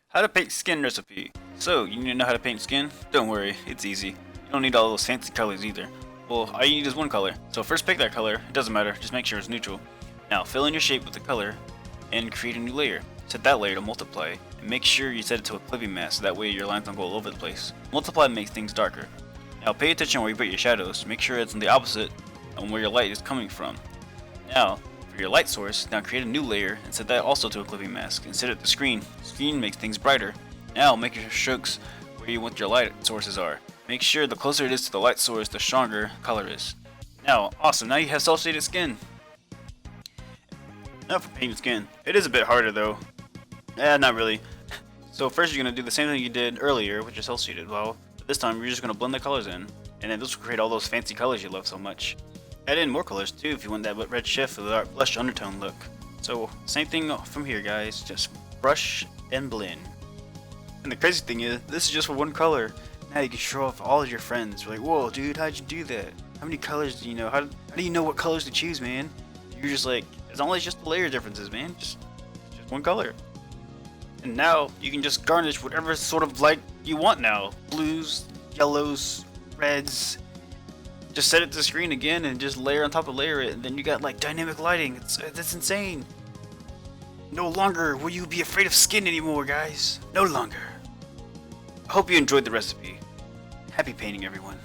How to paint skin recipe. So, you need to know how to paint skin? Don't worry, it's easy. You don't need all those fancy colors either. Well, all you need is one color. So first pick that color, it doesn't matter, just make sure it's neutral. Now fill in your shape with the color and create a new layer. Set that layer to multiply and make sure you set it to a clipping mask so that way your lines don't go all over the place. Multiply makes things darker. Now pay attention where you put your shadows, make sure it's on the opposite on where your light is coming from. Now, for your light source, now create a new layer and set that also to a clipping mask and set it to screen. Screen makes things brighter. Now make your strokes where you want your light sources are. Make sure the closer it is to the light source, the stronger color is. Now, awesome, now you have cel-shaded skin. Now for painting skin. It is a bit harder though. Not really. So first you're going to do the same thing you did earlier with your cel-shaded. Well, this time you're just going to blend the colors in. And then this will create all those fancy colors you love so much. Add in more colors too if you want that red shift with a blush undertone look. So same thing from here guys, just brush and blend. And the crazy thing is, this is just for one color. Now you can show off all of your friends. You're like, whoa dude, how'd you do that? How many colors do you know? How do you know what colors to choose, man? You're just like, it's only just the layer differences, man. Just one color. And now you can just garnish whatever sort of light you want now. Blues, yellows, reds. Just set it to screen again and just layer on top of layer it, and then you got like dynamic lighting. That's insane. No longer will you be afraid of skin anymore, guys. No longer. I hope you enjoyed the recipe. Happy painting, everyone.